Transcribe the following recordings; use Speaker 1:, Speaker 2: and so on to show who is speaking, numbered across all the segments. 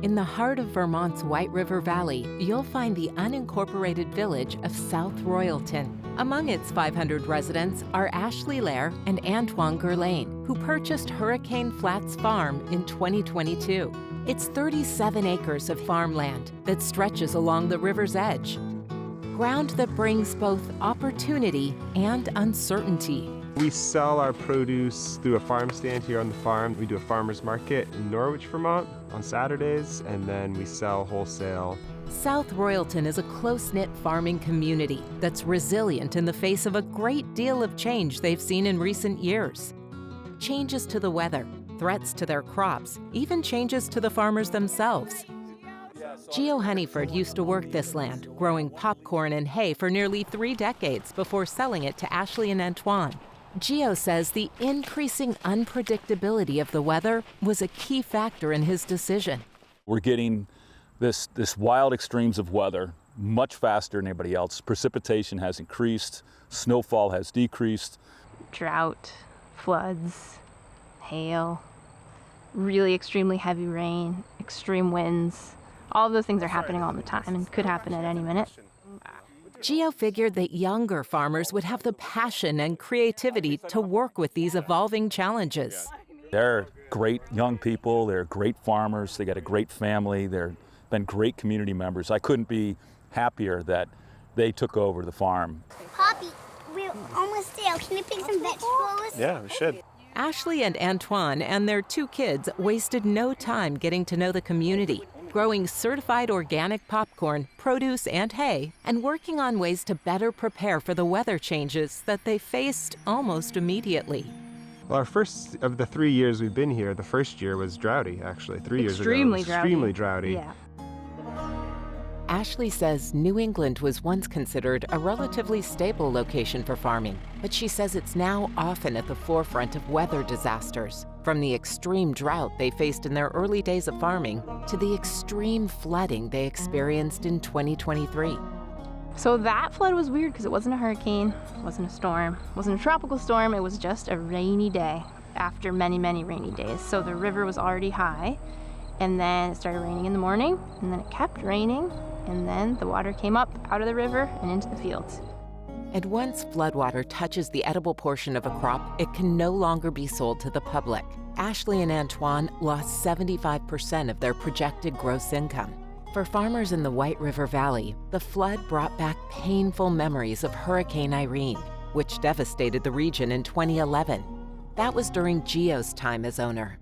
Speaker 1: In the heart of Vermont's White River Valley, you'll find the unincorporated village of South Royalton. Among its 500 residents are Ashley Lair and Antoine Gerlain, who purchased Hurricane Flats Farm in 2022. It's 37 acres of farmland that stretches along the river's edge. Ground that brings both opportunity and uncertainty.
Speaker 2: We sell our produce through a farm stand here on the farm. We do a farmer's market in Norwich, Vermont on Saturdays, and then we sell wholesale.
Speaker 1: South Royalton is a close-knit farming community that's resilient in the face of a great deal of change they've seen in recent years. Changes to the weather, threats to their crops, even changes to the farmers themselves. Geo Honeyford used to work this land, growing popcorn and hay for nearly 3 decades before selling it to Ashley and Antoine. Geo says the increasing unpredictability of the weather was a key factor in his decision.
Speaker 3: We're getting this wild extremes of weather much faster than anybody else. Precipitation has increased, snowfall has decreased.
Speaker 4: Drought, floods, hail, really extremely heavy rain, extreme winds. All of those things are happening all the time and could happen at any minute.
Speaker 1: Geo figured that younger farmers would have the passion and creativity to work with these evolving challenges.
Speaker 3: They're great young people, they're great farmers, they got a great family, they've been great community members. I couldn't be happier that they took over the farm.
Speaker 5: Poppy, we're almost there. Can you pick some vegetables?
Speaker 2: Yeah, we should.
Speaker 1: Ashley and Antoine and their 2 kids wasted no time getting to know the community, growing certified organic popcorn, produce, and hay, and working on ways to better prepare for the weather changes that they faced almost immediately.
Speaker 2: Well, our first of the 3 years we've been here, the first year was droughty, actually. 3 years ago. Extremely droughty.
Speaker 4: Yeah.
Speaker 1: Ashley says New England was once considered a relatively stable location for farming, but she says it's now often at the forefront of weather disasters, from the extreme drought they faced in their early days of farming to the extreme flooding they experienced in 2023.
Speaker 4: So that flood was weird because it wasn't a hurricane, it wasn't a storm, it wasn't a tropical storm, it was just a rainy day after many, many rainy days. So the river was already high, and then it started raining in the morning, and then it kept raining, and then the water came up out of the river and into the fields.
Speaker 1: And once floodwater touches the edible portion of a crop, it can no longer be sold to the public. Ashley and Antoine lost 75% of their projected gross income. For farmers in the White River Valley, the flood brought back painful memories of Hurricane Irene, which devastated the region in 2011. That was during Geo's time as owner.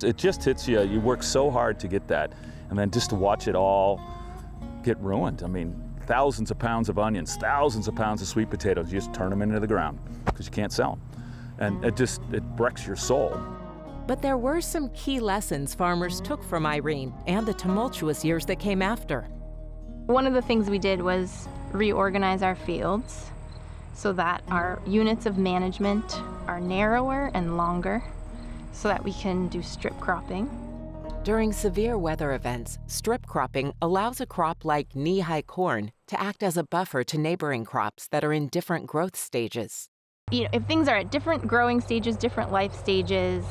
Speaker 3: It just hits you. You work so hard to get that, and then just to watch it all get ruined. I mean, thousands of pounds of onions, thousands of pounds of sweet potatoes, you just turn them into the ground because you can't sell them. And it wrecks your soul.
Speaker 1: But there were some key lessons farmers took from Irene and the tumultuous years that came after.
Speaker 4: One of the things we did was reorganize our fields so that our units of management are narrower and longer so that we can do strip cropping.
Speaker 1: During severe weather events, strip cropping allows a crop like knee-high corn to act as a buffer to neighboring crops that are in different growth stages.
Speaker 4: You know, if things are at different growing stages, different life stages,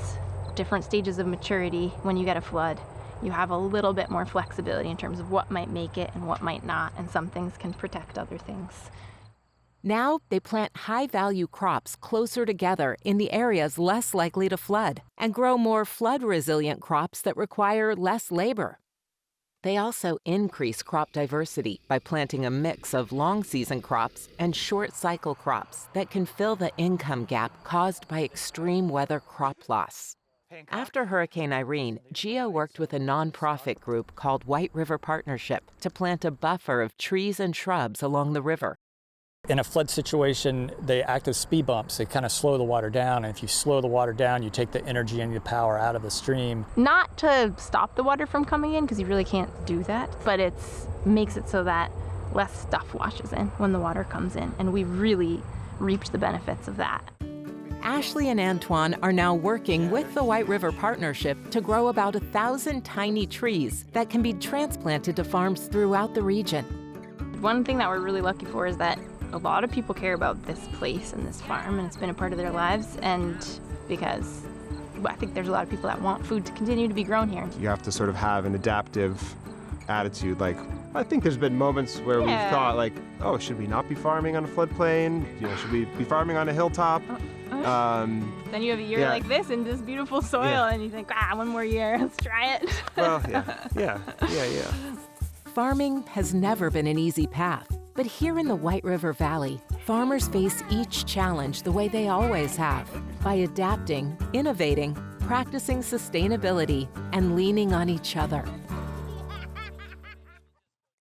Speaker 4: different stages of maturity, when you get a flood, you have a little bit more flexibility in terms of what might make it and what might not, and some things can protect other things.
Speaker 1: Now, they plant high-value crops closer together in the areas less likely to flood and grow more flood-resilient crops that require less labor. They also increase crop diversity by planting a mix of long-season crops and short-cycle crops that can fill the income gap caused by extreme weather crop loss. After Hurricane Irene, Geo worked with a nonprofit group called White River Partnership to plant a buffer of trees and shrubs along the river.
Speaker 6: In a flood situation, they act as speed bumps. They kind of slow the water down, and if you slow the water down, you take the energy and the power out of the stream.
Speaker 4: Not to stop the water from coming in, because you really can't do that, but it makes it so that less stuff washes in when the water comes in, and we really reaped the benefits of that.
Speaker 1: Ashley and Antoine are now working with the White River Partnership to grow about 1,000 tiny trees that can be transplanted to farms throughout the region.
Speaker 4: One thing that we're really lucky for is that a lot of people care about this place and this farm, and it's been a part of their lives, and because I think there's a lot of people that want food to continue to be grown here.
Speaker 2: You have to sort of have an adaptive attitude. Like, I think there's been moments where we've thought like, oh, should we not be farming on a floodplain? You know, should we be farming on a hilltop?
Speaker 4: Then you have a year like this in this beautiful soil, and you think, one more year, let's try it.
Speaker 2: Well, yeah.
Speaker 1: Farming has never been an easy path, but here in the White River Valley, farmers face each challenge the way they always have, by adapting, innovating, practicing sustainability, and leaning on each other.